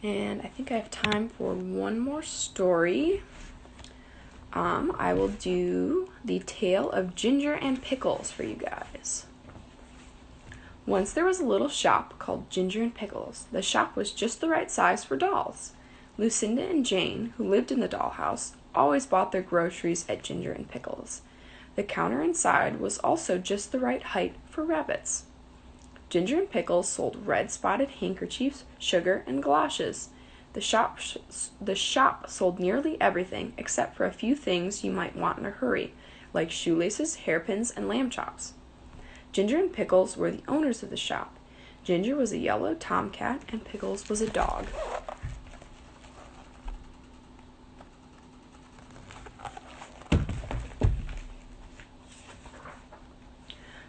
And I think I have time for one more story. I will do the tale of Ginger and Pickles for you guys. Once there was a little shop called Ginger and Pickles. The shop was just the right size for dolls. Lucinda and Jane, who lived in the dollhouse, always bought their groceries at Ginger and Pickles. The counter inside was also just the right height for rabbits. Ginger and Pickles sold red-spotted handkerchiefs, sugar, and galoshes. The shop sold nearly everything except for a few things you might want in a hurry, like shoelaces, hairpins, and lamb chops. Ginger and Pickles were the owners of the shop. Ginger was a yellow tomcat, and Pickles was a dog.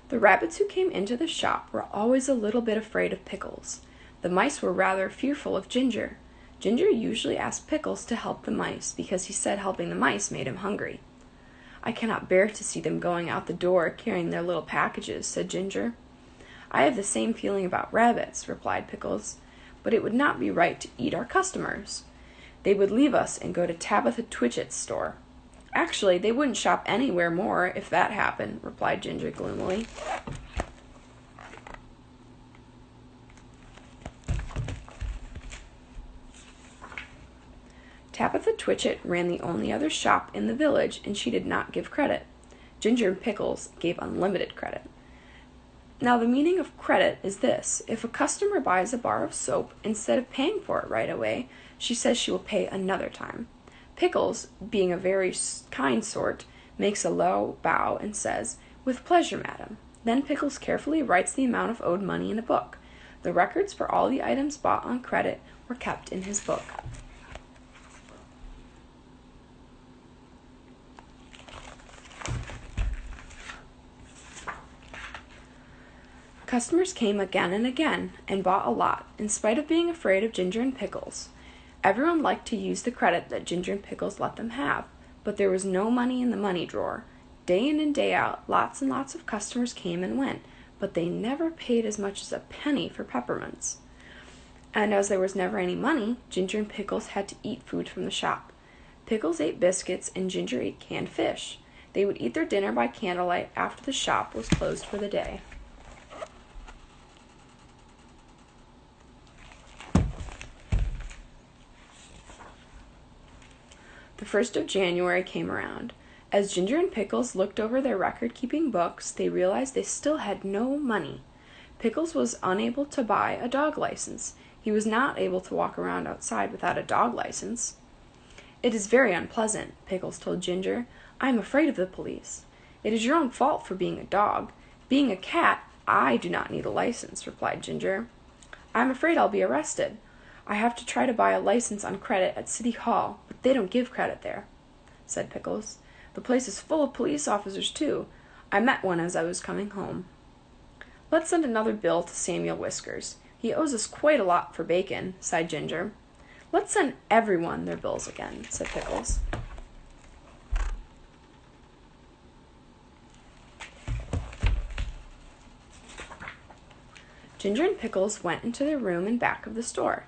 The rabbits who came into the shop were always a little bit afraid of Pickles. The mice were rather fearful of Ginger. Ginger usually asked Pickles to help the mice because he said helping the mice made him hungry. "I cannot bear to see them going out the door carrying their little packages," said Ginger. "I have the same feeling about rabbits," replied Pickles, "but it would not be right to eat our customers. They would leave us and go to Tabitha Twitchit's store." "Actually, they wouldn't shop anywhere more if that happened," replied Ginger gloomily. Tabitha Twitchit ran the only other shop in the village, and she did not give credit. Ginger and Pickles gave unlimited credit. Now, the meaning of credit is this. If a customer buys a bar of soap, instead of paying for it right away, she says she will pay another time. Pickles, being a very kind sort, makes a low bow and says, "With pleasure, madam." Then Pickles carefully writes the amount of owed money in a book. The records for all the items bought on credit were kept in his book. Customers came again and again, and bought a lot, in spite of being afraid of Ginger and Pickles. Everyone liked to use the credit that Ginger and Pickles let them have, but there was no money in the money drawer. Day in and day out, lots and lots of customers came and went, but they never paid as much as a penny for peppermints. And as there was never any money, Ginger and Pickles had to eat food from the shop. Pickles ate biscuits, and Ginger ate canned fish. They would eat their dinner by candlelight after the shop was closed for the day. The 1st of January came around. As Ginger and Pickles looked over their record-keeping books, they realized they still had no money. Pickles was unable to buy a dog license. He was not able to walk around outside without a dog license. "It is very unpleasant," Pickles told Ginger. "I am afraid of the police." "It is your own fault for being a dog. Being a cat, I do not need a license," replied Ginger. "I am afraid I'll be arrested. I have to try to buy a license on credit at City Hall, but they don't give credit there," said Pickles. "The place is full of police officers, too. I met one as I was coming home." "Let's send another bill to Samuel Whiskers. He owes us quite a lot for bacon," sighed Ginger. "Let's send everyone their bills again," said Pickles. Ginger and Pickles went into their room in back of the store.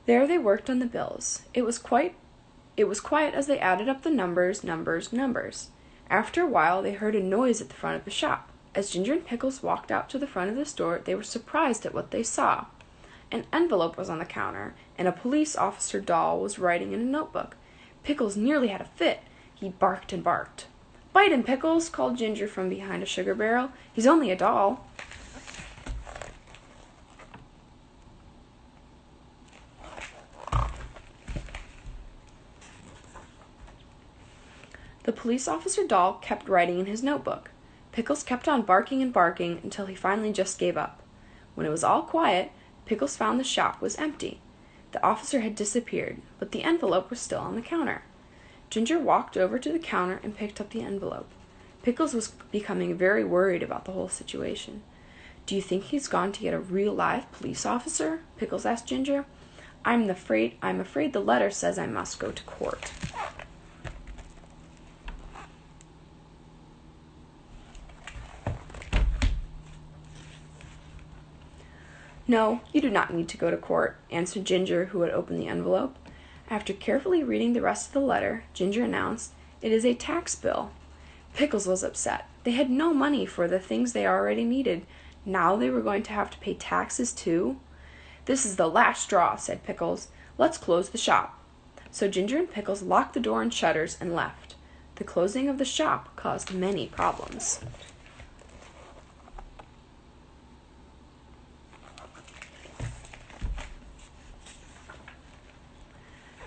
There they worked on the bills. It was quiet as they added up the numbers. After a while they heard a noise at the front of the shop. As Ginger and Pickles walked out to the front of the store, they were surprised at what they saw. An envelope was on the counter, and a police officer doll was writing in a notebook. Pickles nearly had a fit. He barked and barked. "Bite him, Pickles," called Ginger from behind a sugar barrel. "He's only a doll." The police officer doll kept writing in his notebook. Pickles kept on barking and barking until he finally just gave up. When it was all quiet, Pickles found the shop was empty. The officer had disappeared, but the envelope was still on the counter. Ginger walked over to the counter and picked up the envelope. Pickles was becoming very worried about the whole situation. "Do you think he's gone to get a real live police officer?" Pickles asked Ginger. I'm afraid the letter says I must go to court." "No, you do not need to go to court," answered Ginger, who had opened the envelope. After carefully reading the rest of the letter, Ginger announced, "It is a tax bill." Pickles was upset. They had no money for the things they already needed. Now they were going to have to pay taxes too. "This is the last straw," said Pickles. "Let's close the shop." So Ginger and Pickles locked the door and shutters and left. The closing of the shop caused many problems.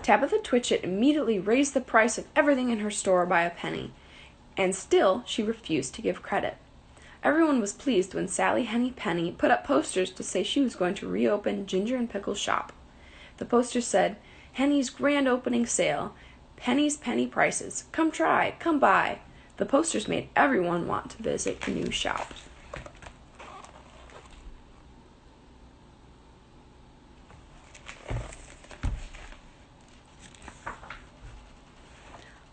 Tabitha Twitchit immediately raised the price of everything in her store by a penny, and still she refused to give credit. Everyone was pleased when Sally Henny Penny put up posters to say she was going to reopen Ginger and Pickles' shop. The posters said, "Henny's grand opening sale, Penny's penny prices, come try, come buy." The posters made everyone want to visit the new shop.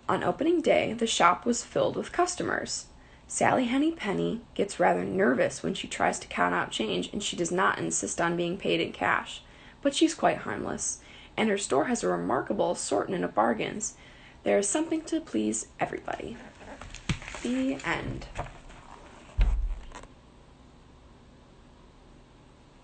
On opening day, the shop was filled with customers. Sally Henny Penny gets rather nervous when she tries to count out change, and she does not insist on being paid in cash. But she's quite harmless, and her store has a remarkable assortment of bargains. There is something to please everybody. The end.